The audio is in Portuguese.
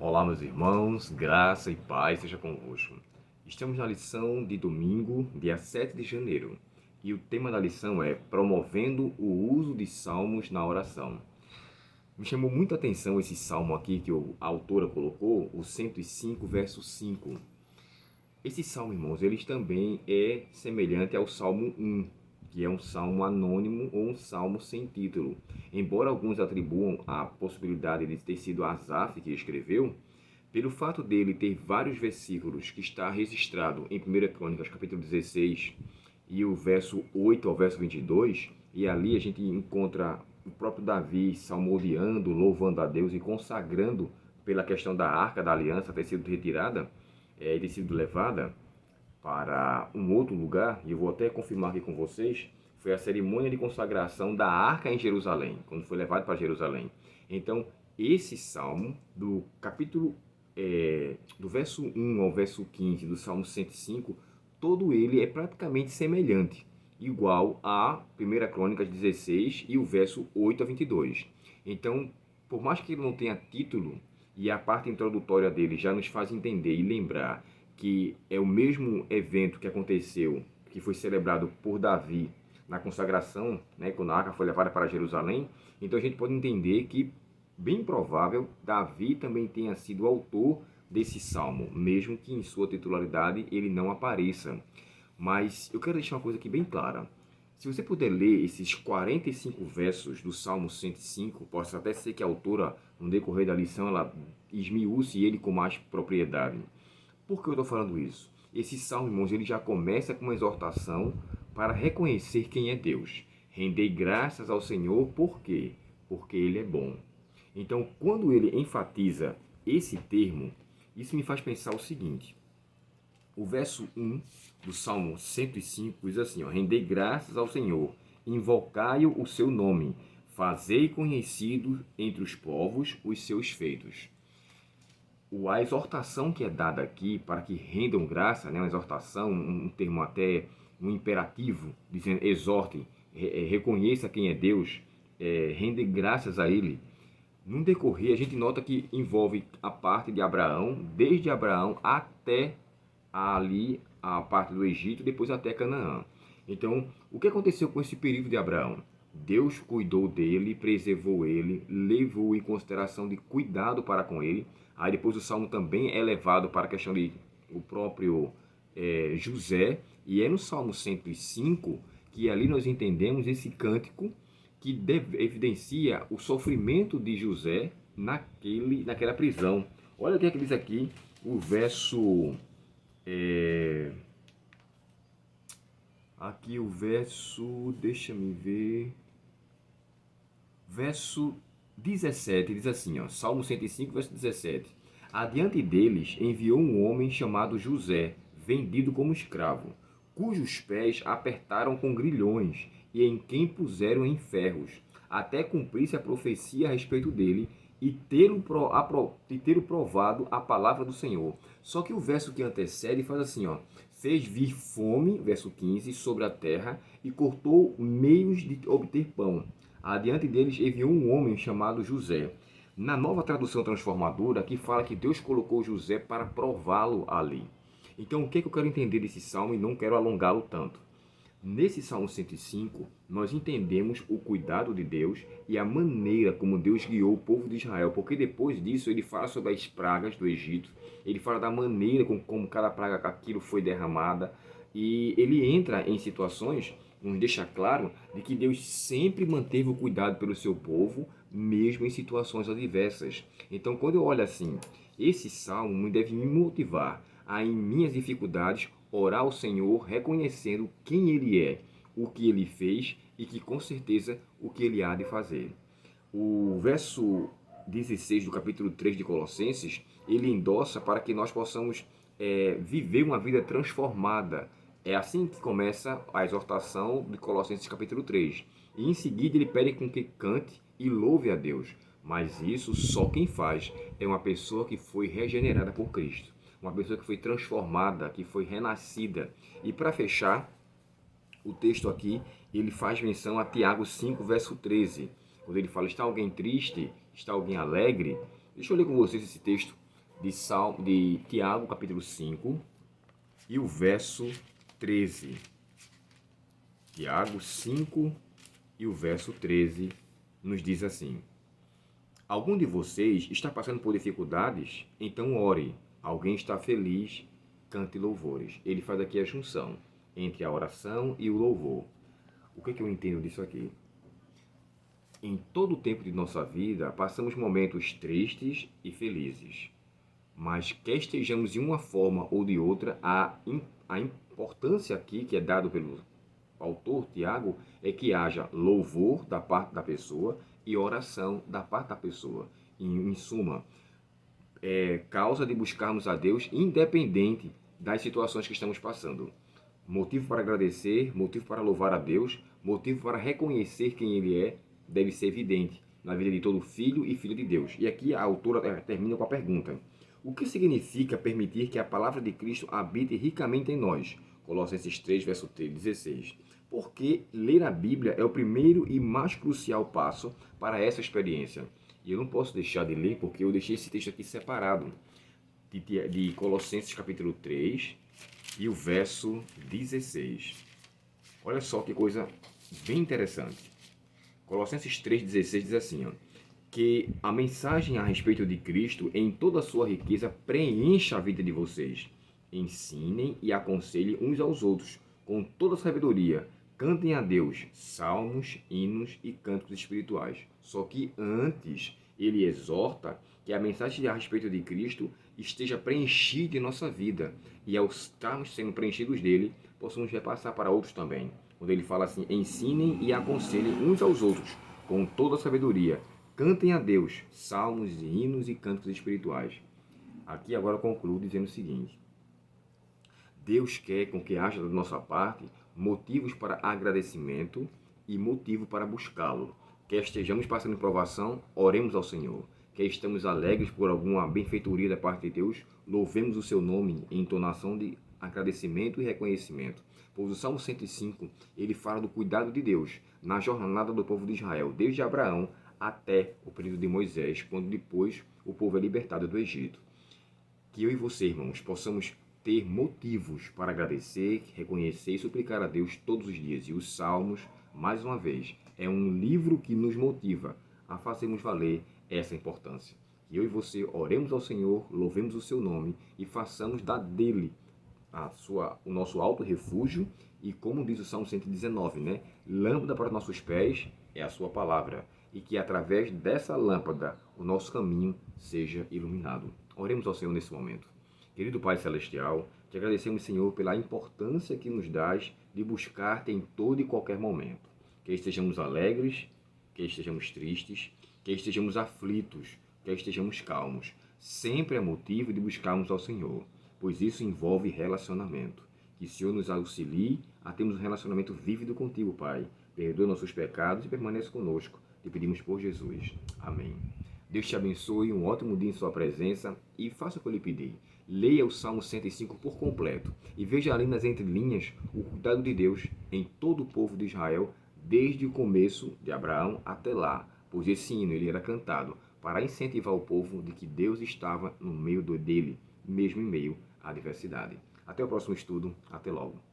Olá, meus irmãos, graça e paz seja convosco. Estamos na lição de domingo, dia 7 de janeiro, e o tema da lição é Promovendo o uso de salmos na oração. Me chamou muita atenção esse salmo aqui que a autora colocou, o 105, verso 5. Esse salmo, irmãos, ele também é semelhante ao Salmo 1, que é um salmo anônimo ou um salmo sem título. Embora alguns atribuam a possibilidade de ter sido Asaf que escreveu, pelo fato dele ter vários versículos que está registrado em 1 Crônicas, capítulo 16, e o verso 8 ao verso 22, e ali a gente encontra o próprio Davi salmodiando, louvando a Deus e consagrando pela questão da Arca da Aliança ter sido retirada, ter sido levada para um outro lugar, e eu vou até confirmar aqui com vocês, foi a cerimônia de consagração da Arca em Jerusalém, quando foi levado para Jerusalém. Então, esse salmo, do capítulo, do verso 1 ao verso 15 do Salmo 105, todo ele é praticamente semelhante, igual a 1 Crônicas 16 e o verso 8 a 22. Então, por mais que ele não tenha título, e a parte introdutória dele já nos faz entender e lembrar que é o mesmo evento que aconteceu, que foi celebrado por Davi na consagração, né, quando a arca foi levada para Jerusalém. Então a gente pode entender que, bem provável, Davi também tenha sido autor desse salmo, mesmo que em sua titularidade ele não apareça. Mas eu quero deixar uma coisa aqui bem clara. Se você puder ler esses 45 versos do Salmo 105, pode até ser que a autora, no decorrer da lição, ela esmiúce ele com mais propriedade. Por que eu estou falando isso? Esse salmo, irmãos, ele já começa com uma exortação para reconhecer quem é Deus. Rendei graças ao Senhor, por quê? Porque Ele é bom. Então, quando ele enfatiza esse termo, isso me faz pensar o seguinte. O verso 1 do Salmo 105 diz assim, ó, rendei graças ao Senhor, invocai-o o seu nome, fazei conhecido entre os povos os seus feitos. A exortação que é dada aqui para que rendam graça, né, uma exortação, um termo até, um imperativo, dizendo exortem, reconheça quem é Deus, rende graças a Ele. No decorrer, a gente nota que envolve a parte de Abraão, desde Abraão até ali a parte do Egito, depois até Canaã. Então, o que aconteceu com esse período de Abraão? Deus cuidou dele, preservou ele, levou em consideração de cuidado para com ele. Aí depois o salmo também é levado para a questão de o próprio José, e é no Salmo 105 que ali nós entendemos esse cântico que evidencia o sofrimento de José naquela prisão. Olha o que é que diz aqui o verso... aqui o verso... deixa-me ver... verso 17, diz assim, ó, Salmo 105, verso 17. Adiante deles enviou um homem chamado José, vendido como escravo, cujos pés apertaram com grilhões e em quem puseram em ferros, até cumprir-se a profecia a respeito dele e ter provado a palavra do Senhor. Só que o verso que antecede faz assim, ó, fez vir fome, verso 15, sobre a terra e cortou meios de obter pão. Adiante deles enviou um homem chamado José. Na Nova Tradução Transformadora, aqui fala que Deus colocou José para prová-lo ali. Então, o que eu quero entender desse salmo e não quero alongá-lo tanto? Nesse Salmo 105, nós entendemos o cuidado de Deus e a maneira como Deus guiou o povo de Israel, porque depois disso ele fala sobre as pragas do Egito, ele fala da maneira como cada praga aquilo foi derramada, e ele entra em situações, nos deixa claro, de que Deus sempre manteve o cuidado pelo seu povo, mesmo em situações adversas. Então, quando eu olho assim, esse salmo deve me motivar a, em minhas dificuldades, orar ao Senhor reconhecendo quem Ele é, o que Ele fez e que com certeza o que Ele há de fazer. O verso 16 do capítulo 3 de Colossenses, ele endossa para que nós possamos viver uma vida transformada. É assim que começa a exortação de Colossenses capítulo 3. E em seguida ele pede com que cante e louve a Deus. Mas isso só quem faz é uma pessoa que foi regenerada por Cristo. Uma pessoa que foi transformada, que foi renascida. E para fechar o texto aqui, ele faz menção a Tiago 5, verso 13. Quando ele fala, está alguém triste? Está alguém alegre? Deixa eu ler com vocês esse texto. de Tiago, capítulo 5, e o verso 13. Tiago 5 e o verso 13 nos diz assim: algum de vocês está passando por dificuldades? Então ore. Alguém está feliz? Cante louvores. Ele faz aqui a junção entre a oração e o louvor. O que eu entendo disso aqui? Em todo o tempo de nossa vida, passamos momentos tristes e felizes. Mas quer estejamos de uma forma ou de outra, a importância aqui que é dado pelo autor Tiago é que haja louvor da parte da pessoa e oração da parte da pessoa. Em suma, é causa de buscarmos a Deus independente das situações que estamos passando. Motivo para agradecer, motivo para louvar a Deus, motivo para reconhecer quem Ele é, deve ser evidente na vida de todo filho e filha de Deus. E aqui a autora termina com a pergunta: o que significa permitir que a palavra de Cristo habite ricamente em nós? Colossenses 3, verso 16. Porque ler a Bíblia é o primeiro e mais crucial passo para essa experiência. E eu não posso deixar de ler porque eu deixei esse texto aqui separado, de Colossenses capítulo 3 e o verso 16. Olha só que coisa bem interessante. Colossenses 3,16 diz assim, ó, que a mensagem a respeito de Cristo, em toda a sua riqueza, preencha a vida de vocês. Ensinem e aconselhem uns aos outros, com toda a sabedoria. Cantem a Deus salmos, hinos e cânticos espirituais. Só que antes, ele exorta que a mensagem a respeito de Cristo esteja preenchida em nossa vida. E ao estarmos sendo preenchidos dele, possamos repassar para outros também. Quando ele fala assim, ensinem e aconselhem uns aos outros, com toda a sabedoria. Cantem a Deus salmos, hinos e cânticos espirituais. Aqui agora eu concluo dizendo o seguinte: Deus quer com que haja da nossa parte motivos para agradecimento e motivo para buscá-lo. Quer estejamos passando provação, oremos ao Senhor. Quer estamos alegres por alguma benfeitoria da parte de Deus, louvemos o seu nome em entonação de agradecimento e reconhecimento. Pois o Salmo 105, ele fala do cuidado de Deus na jornada do povo de Israel, desde Abraão até o período de Moisés, quando depois o povo é libertado do Egito. Que eu e você, irmãos, possamos ter motivos para agradecer, reconhecer e suplicar a Deus todos os dias. E os Salmos, mais uma vez, é um livro que nos motiva a fazermos valer essa importância. Que eu e você oremos ao Senhor, louvemos o seu nome e façamos dele o nosso alto refúgio e, como diz o Salmo 119, né? Lâmpada para nossos pés é a sua palavra. E que através dessa lâmpada o nosso caminho seja iluminado. Oremos ao Senhor nesse momento. Querido Pai Celestial, te agradecemos, Senhor, pela importância que nos dás de buscar-te em todo e qualquer momento. Que estejamos alegres, que estejamos tristes, que estejamos aflitos, que estejamos calmos. Sempre é motivo de buscarmos ao Senhor, pois isso envolve relacionamento. Que o Senhor nos auxilie a termos um relacionamento vívido contigo, Pai. Perdoa nossos pecados e permaneça conosco. Te pedimos por Jesus. Amém. Deus te abençoe, um ótimo dia em sua presença e faça o que eu lhe pedi. Leia o Salmo 105 por completo e veja ali nas entrelinhas o cuidado de Deus em todo o povo de Israel, desde o começo de Abraão até lá, pois esse hino ele era cantado para incentivar o povo de que Deus estava no meio dele, mesmo em meio à adversidade. Até o próximo estudo, até logo.